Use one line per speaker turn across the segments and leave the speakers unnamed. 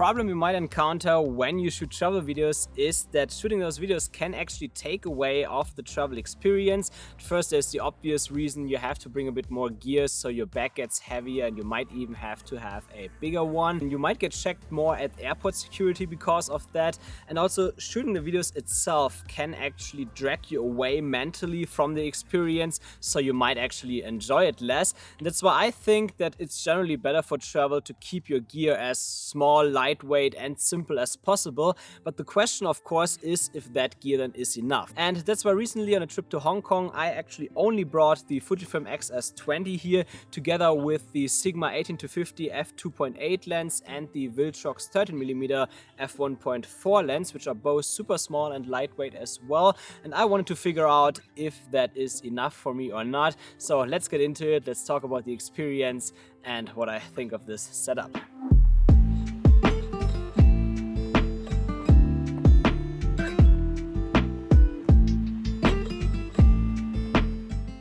problem you might encounter when you shoot travel videos is that shooting those videos can actually take away of the travel experience. First, there's the obvious reason you have to bring a bit more gear, so your bag gets heavier and you might even have to have a bigger one. And you might get checked more at airport security because of that. And also, shooting the videos itself can actually drag you away mentally from the experience, so you might actually enjoy it less. And that's why I think that it's generally better for travel to keep your gear as small, lightweight and simple as possible. But the question of course is if that gear then is enough. And that's why recently on a trip to Hong Kong I actually only brought the Fujifilm X-S20 here together with the Sigma 18-50 f2.8 lens and the Viltrox 13mm f1.4 lens, which are both super small and lightweight as well. And I wanted to figure out if that is enough for me or not. So let's get into it. Let's talk about the experience and what I think of this setup.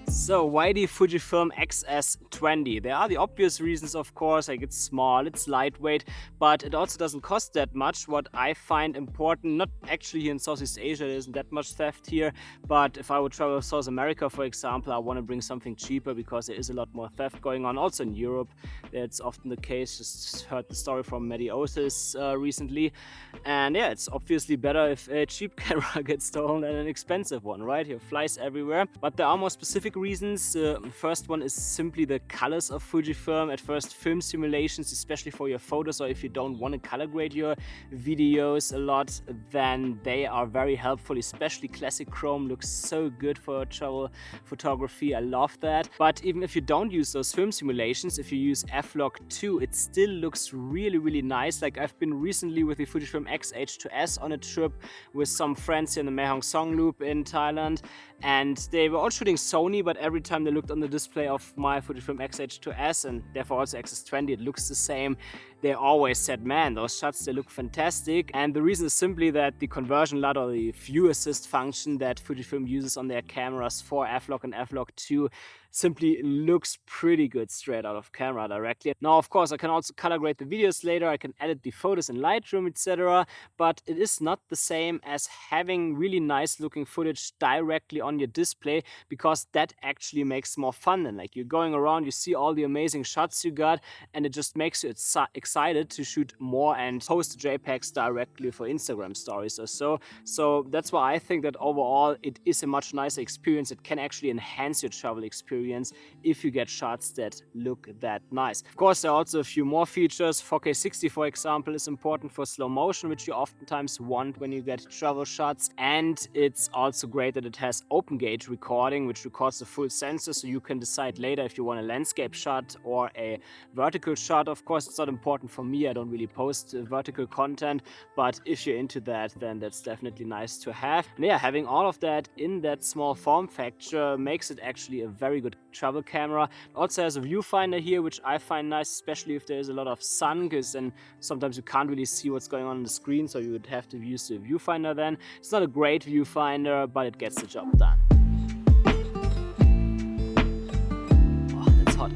So why the Fujifilm X-S20? There are the obvious reasons, of course, like it's small, it's lightweight, but it also doesn't cost that much. What I find important, not actually here in Southeast Asia, there isn't that much theft here, but if I would travel to South America, for example, I want to bring something cheaper because there is a lot more theft going on. Also in Europe, that's often the case. Just heard the story from Mediosis recently. And yeah, it's obviously better if a cheap camera gets stolen than an expensive one, right? It flies everywhere. But there are more specific reasons. The first one is simply the colors of Fujifilm. At first, film simulations, especially for your photos, or if you don't want to color grade your videos a lot, then they are very helpful. Especially classic chrome looks so good for travel photography. I love that. But even if you don't use those film simulations, if you use f-log 2, it still looks really nice. Like I've been recently with the Fujifilm X-H2S on a trip with some friends here in the Mae Hong Son Loop in Thailand, and they were all shooting Sony, but every time they looked on the display of my Fujifilm X-H2S and therefore also X-S20, it looks the same. They always said, man, those shots, they look fantastic. And the reason is simply that the conversion LUT, or the view assist function that Fujifilm uses on their cameras for f-log and f-log 2, simply looks pretty good straight out of camera directly. Now, of course, I can also color grade the videos later, I can edit the photos in Lightroom, etc. But it is not the same as having really nice looking footage directly on your display, because that actually makes more fun. And like you're going around, you see all the amazing shots you got, and it just makes you excited to shoot more and post JPEGs directly for Instagram stories or so. So that's why I think that overall it is a much nicer experience. It can actually enhance your travel experience if you get shots that look that nice. Of course, there are also a few more features. 4K 60, for example, is important for slow motion, which you oftentimes want when you get travel shots. And it's also great that it has open gauge recording, which records the full sensor, so you can decide later if you want a landscape shot or a vertical shot. Of course, it's not important for me. I don't really post vertical content, but if you're into that, then that's definitely nice to have. And yeah, having all of that in that small form factor makes it actually a very good travel camera. It also has a viewfinder here, which I find nice, especially if there's a lot of sun, because then sometimes you can't really see what's going on the screen, so you would have to use the viewfinder then. It's not a great viewfinder, but it gets the job done. Oh, that's hot.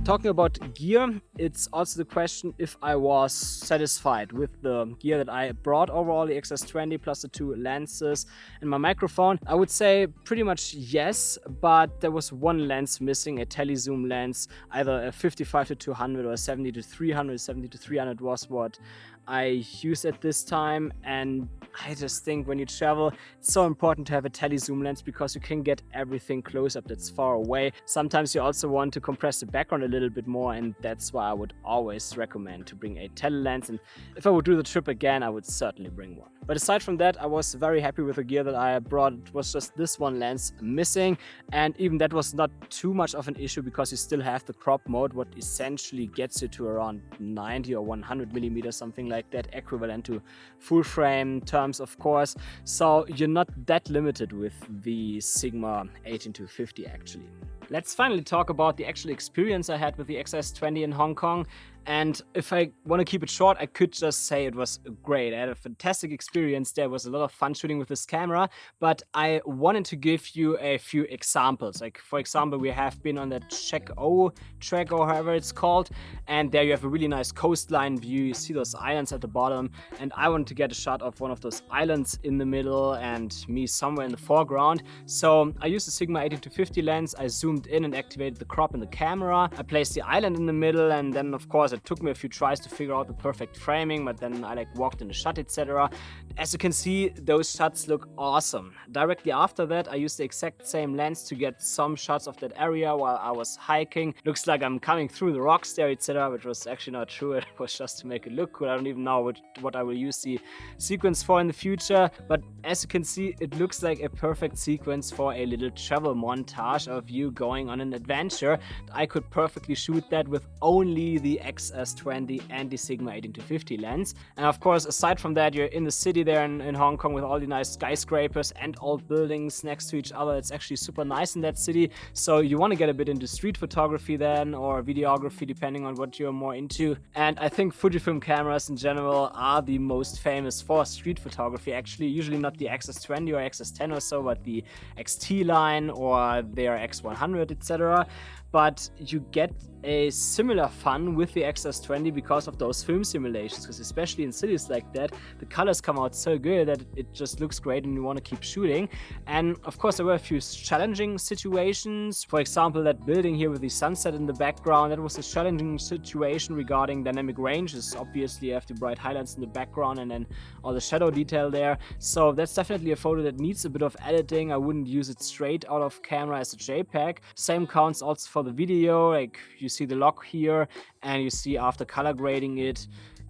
Talking about gear, it's also the question if I was satisfied with the gear that I brought overall, the X-S20 plus the two lenses and my microphone. I would say pretty much yes, but there was one lens missing, a telezoom lens, either a 55-200 or a 70-300. 70-300 was what I used at this time, and I just think when you travel, it's so important to have a telezoom lens because you can get everything close up that's far away. Sometimes you also want to compress the background a little bit more, and that's why I would always recommend to bring a tele lens. And if I would do the trip again, I would certainly bring one. But aside from that, I was very happy with the gear that I brought. It was just this one lens missing, and even that was not too much of an issue because you still have the crop mode, what essentially gets you to around 90 or 100 millimeters, something like that, equivalent to full frame terms, of course. So you're not that limited with the Sigma 18-50 actually. Let's finally talk about the actual experience I had with the X-S20 in Hong Kong. And if I want to keep it short, I could just say it was great. I had a fantastic experience. There was a lot of fun shooting with this camera, but I wanted to give you a few examples. Like, for example, we have been on the Check-O track or however it's called, and there you have a really nice coastline view. You see those islands at the bottom, and I wanted to get a shot of one of those islands in the middle and me somewhere in the foreground. So I used the Sigma 18-50 lens. I zoomed in and activated the crop in the camera. I placed the island in the middle, and then of course it took me a few tries to figure out the perfect framing, but then I walked in the shot, etc. As you can see, those shots look awesome. Directly after that, I used the exact same lens to get some shots of that area while I was hiking. Looks like I'm coming through the rocks there, etc., which was actually not true. It was just to make it look cool. I don't even know what I will use the sequence for in the future, but as you can see, it looks like a perfect sequence for a little travel montage of you going on an adventure. I could perfectly shoot that with only the X-S20 and the Sigma 18-50 lens. And of course, aside from that, you're in the city there in Hong Kong with all the nice skyscrapers and old buildings next to each other. It's actually super nice in that city. So you want to get a bit into street photography then, or videography, depending on what you're more into. And I think Fujifilm cameras in general are the most famous for street photography. Actually, usually not the X-S20 or X-S10 or so, but the XT line or their X100, etc. But you get a similar fun with the X-S20 because of those film simulations, because especially in cities like that, the colors come out so good that it just looks great and you want to keep shooting. And of course, there were a few challenging situations. For example, that building here with the sunset in the background, that was a challenging situation regarding dynamic ranges. Obviously, you have the bright highlights in the background and then all the shadow detail there. So that's definitely a photo that needs a bit of editing. I wouldn't use it straight out of camera as a JPEG. Same counts also for the video. Like, you see the lock here, and you see after color grading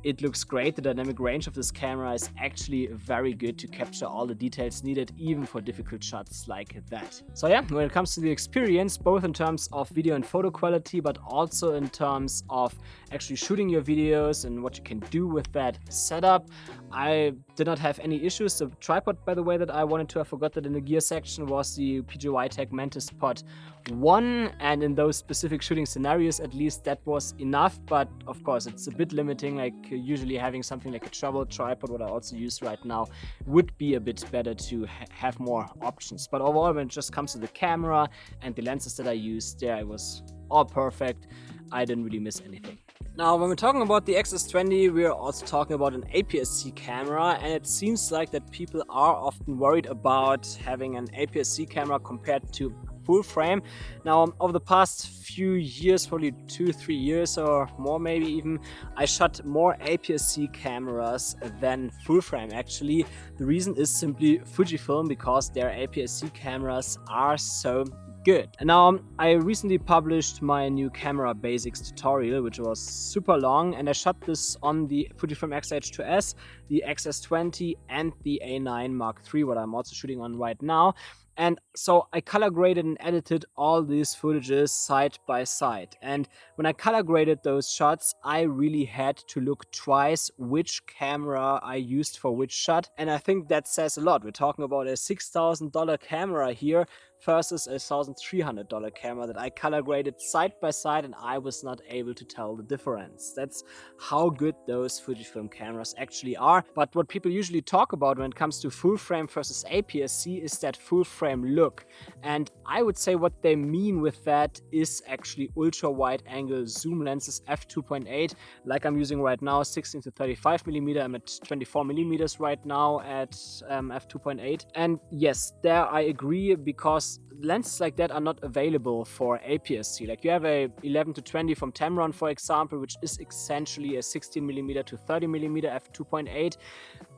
it looks great. The dynamic range of this camera is actually very good to capture all the details needed, even for difficult shots like that. So yeah, when it comes to the experience, both in terms of video and photo quality, but also in terms of actually shooting your videos and what you can do with that setup, I did not have any issues. The tripod, by the way, that I wanted to, I forgot that in the gear section, was the PJY Mantis Pod 1, and in those specific shooting scenarios, at least, that was enough. But of course, it's a bit limiting. Like, usually having something like a travel tripod, what I also use right now, would be a bit better to have more options. But overall, when it just comes to the camera and the lenses that I used, there it was all perfect. I didn't really miss anything. Now, when we're talking about the X-S20, we're also talking about an APS-C camera, and it seems like that people are often worried about having an APS-C camera compared to full frame. Now, over the past few years, probably 2-3 years or more maybe even, I shot more APS-C cameras than full frame actually. The reason is simply Fujifilm, because their APS-C cameras are so good. And now I recently published my new camera basics tutorial, which was super long, and I shot this on the Fujifilm X-H2S, the X-S20 and the A9 Mark III, what I'm also shooting on right now. And so I color graded and edited all these footages side by side. And when I color graded those shots, I really had to look twice which camera I used for which shot. And I think that says a lot. We're talking about a $6,000 camera here versus a $1,300 camera that I color graded side by side, and I was not able to tell the difference. That's how good those Fujifilm cameras actually are. But what people usually talk about when it comes to full frame versus APS-C is that full frame look. And I would say what they mean with that is actually ultra wide angle zoom lenses f2.8, like I'm using right now, 16 to 35mm. I'm at 24mm right now at f2.8. And yes, there I agree, because lenses like that are not available for APS-C. Like, you have a 11 to 20 from Tamron, for example, which is essentially a 16mm to 30mm f2.8,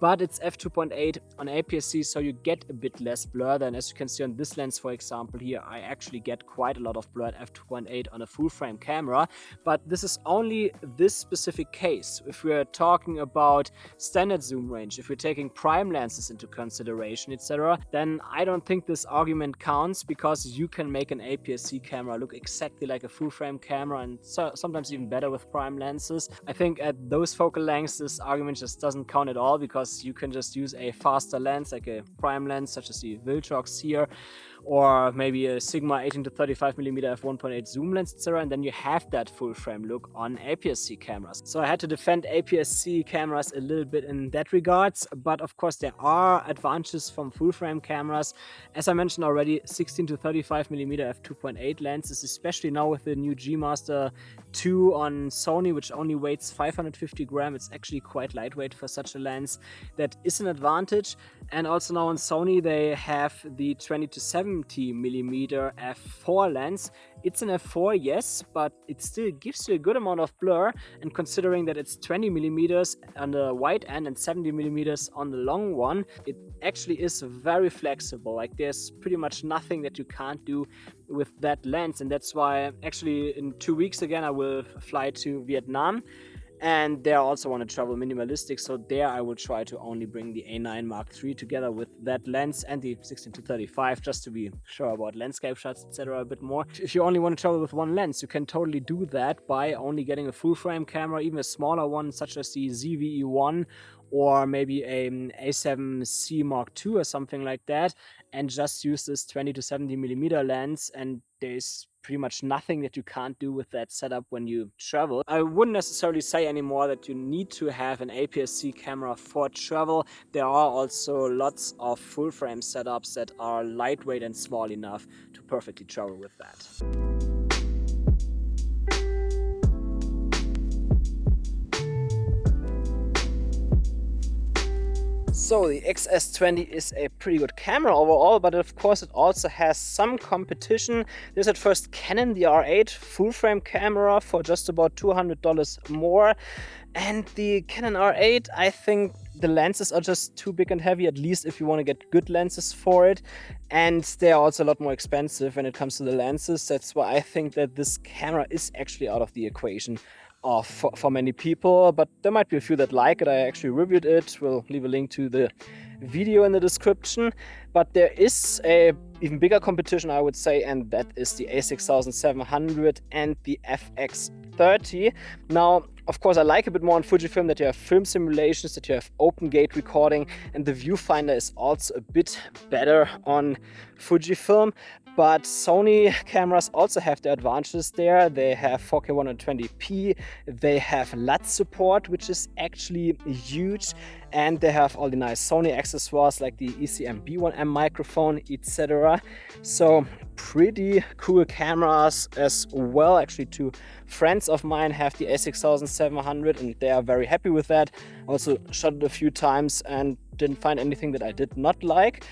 but it's f2.8 on APS-C, so you get a bit less blur. Than, as you can see on this lens, for example, here, I actually get quite a lot of blur at f2.8 on a full frame camera. But this is only this specific case. If we're talking about standard zoom range, if we're taking prime lenses into consideration, etc., then I don't think this argument counts, because you can make an APS-C camera look exactly like a full frame camera, and sometimes even better with prime lenses. I think at those focal lengths, this argument just doesn't count at all, because you can just use a faster lens, like a prime lens, such as the Viltrox here, or maybe a Sigma 18 to 35mm f1.8 zoom lens, etc. And then you have that full frame look on APS-C cameras. So I had to defend APS-C cameras a little bit in that regards, but of course there are advantages from full frame cameras. As I mentioned already, 16 to 35mm f2.8 lenses, especially now with the new G Master 2 on Sony, which only weighs 550 grams. It's actually quite lightweight for such a lens. That is an advantage. And also now on Sony they have the 20 to 70mm f4 lens. It's an f4, yes, but it still gives you a good amount of blur, and considering that it's 20mm on the wide end and 70mm on the long one, it actually is very flexible. Like, there's pretty much nothing that you can't do with that lens, and that's why actually in 2 weeks again I will fly to Vietnam. And there I also want to travel minimalistic, so there I will try to only bring the A9 Mark III together with that lens and the 16 to 35, just to be sure about landscape shots, etc. a bit more. If you only want to travel with one lens, you can totally do that by only getting a full frame camera, even a smaller one such as the ZVE1 or maybe an A7C Mark II or something like that, and just use this 20 to 70mm lens, and there's pretty much nothing that you can't do with that setup when you travel. I wouldn't necessarily say anymore that you need to have an APS-C camera for travel. There are also lots of full frame setups that are lightweight and small enough to perfectly travel with that. So the X-S20 is a pretty good camera overall, but of course it also has some competition. There's at first Canon, the R8 full frame camera for just about $200 more. And the Canon R8, I think the lenses are just too big and heavy, at least if you want to get good lenses for it. And they're also a lot more expensive when it comes to the lenses. That's why I think that this camera is actually out of the equation for many people, but there might be a few that like it. I actually reviewed it. We'll leave a link to the video in the description. But there is a even bigger competition, I would say, and that is the A6700 and the FX30. Now, of course, I like a bit more on Fujifilm that you have film simulations, that you have open gate recording, and the viewfinder is also a bit better on Fujifilm. But Sony cameras also have their advantages there. They have 4K 120p, they have LUT support, which is actually huge, and they have all the nice Sony accessories like the ECM B1M microphone, etc. So pretty cool cameras as well. Actually, two friends of mine have the A6700 and they are very happy with that. Also shot it a few times and didn't find anything that I did not like.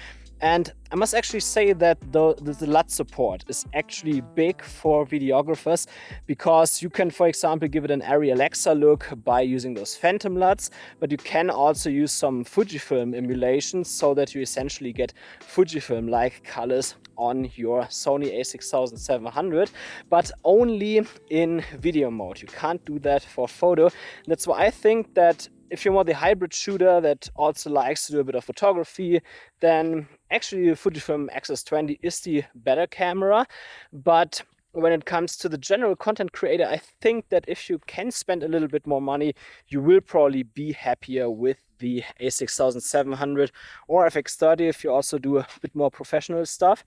And I must actually say that the LUT support is actually big for videographers, because you can, for example, give it an Arri Alexa look by using those phantom LUTs, but you can also use some Fujifilm emulations so that you essentially get Fujifilm-like colors on your Sony A6700, but only in video mode. You can't do that for photo. That's why I think that if you're more the hybrid shooter that also likes to do a bit of photography, then actually the Fujifilm X-S20 is the better camera. But when it comes to the general content creator, I think that if you can spend a little bit more money, you will probably be happier with the A6700 or FX30 if you also do a bit more professional stuff.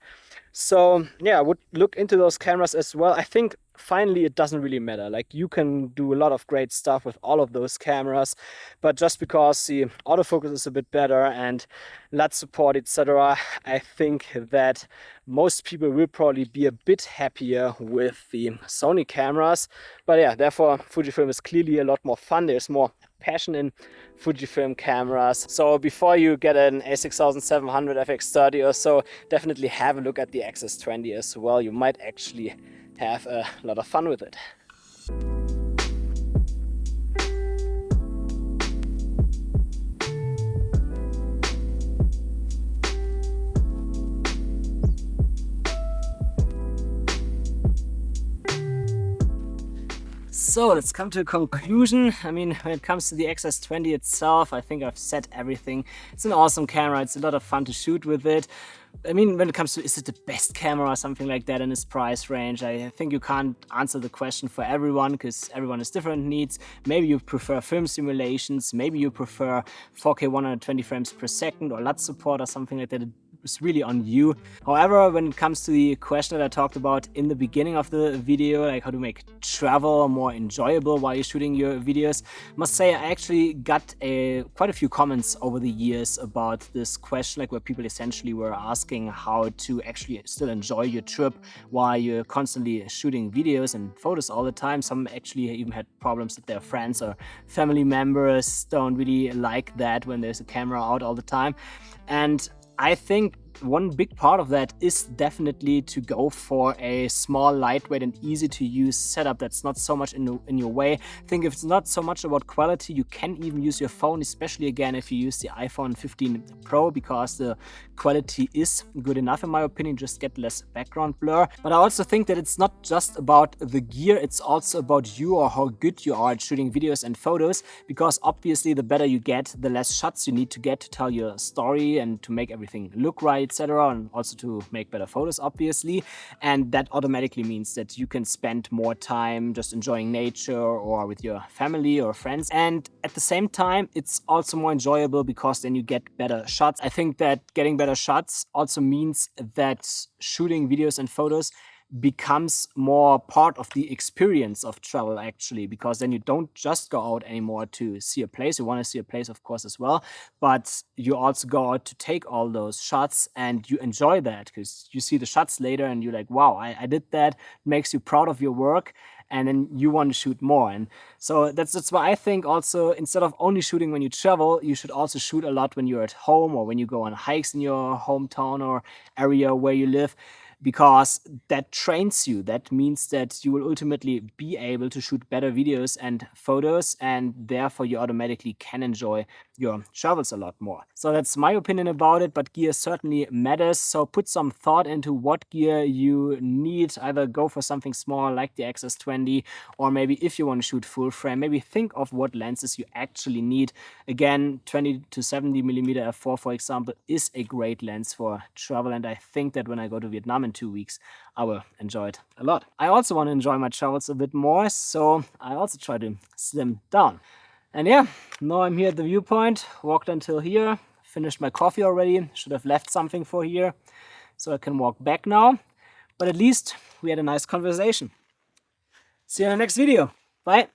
So yeah, I would look into those cameras as well. I think finally it doesn't really matter. Like, you can do a lot of great stuff with all of those cameras, but just because the autofocus is a bit better and LUT support, etc., I think that most people will probably be a bit happier with the Sony cameras. But yeah, therefore Fujifilm is clearly a lot more fun. There's more passion in Fujifilm cameras. So before you get an A6700 FX30 or so, definitely have a look at the X-S20 as well. You might actually have a lot of fun with it. So let's come to a conclusion. I mean, when it comes to the X-S20 itself, I think I've said everything. It's an awesome camera. It's a lot of fun to shoot with it. I mean, when it comes to, is it the best camera or something like that in its price range, I think you can't answer the question for everyone, because everyone has different needs. Maybe you prefer film simulations, maybe you prefer 4K 120 frames per second or LUT support or something like that. is really on you. However, when it comes to the question that I talked about in the beginning of the video, like how to make travel more enjoyable while you're shooting your videos, must say I actually got quite a few comments over the years about this question, like where people essentially were asking how to actually still enjoy your trip while you're constantly shooting videos and photos all the time. Some actually even had problems that their friends or family members don't really like that when there's a camera out all the time. And I think one big part of that is definitely to go for a small, lightweight, and easy to use setup that's not so much in your way. I think if it's not so much about quality, you can even use your phone, especially again if you use the iPhone 15 Pro, because the quality is good enough in my opinion, just get less background blur. But I also think that it's not just about the gear, it's also about you or how good you are at shooting videos and photos, because obviously the better you get, the less shots you need to get to tell your story and to make everything look right, etc., and also to make better photos obviously. And that automatically means that you can spend more time just enjoying nature or with your family or friends, and at the same time it's also more enjoyable because then you get better shots. I think that getting better shots also means that shooting videos and photos becomes more part of the experience of travel actually, because then you don't just go out anymore to see a place. You want to see a place of course as well, but you also go out to take all those shots and you enjoy that because you see the shots later and you're like, wow, I did that. It makes you proud of your work, and then you want to shoot more. And so that's why I think also, instead of only shooting when you travel, you should also shoot a lot when you're at home or when you go on hikes in your hometown or area where you live, because that trains you. That means that you will ultimately be able to shoot better videos and photos, and therefore you automatically can enjoy your travels a lot more. So that's my opinion about it, but gear certainly matters. So put some thought into what gear you need. Either go for something small like the X-S20, or maybe if you want to shoot full frame, maybe think of what lenses you actually need. Again, 20 to 70 millimeter f4, for example, is a great lens for travel, and I think that when I go to Vietnam in 2 weeks, I will enjoy it a lot. I also want to enjoy my travels a bit more, so I also try to slim down. And yeah, now I'm here at the viewpoint, walked until here, finished my coffee already, should have left something for here, so I can walk back now. But at least we had a nice conversation. See you in the next video. Bye.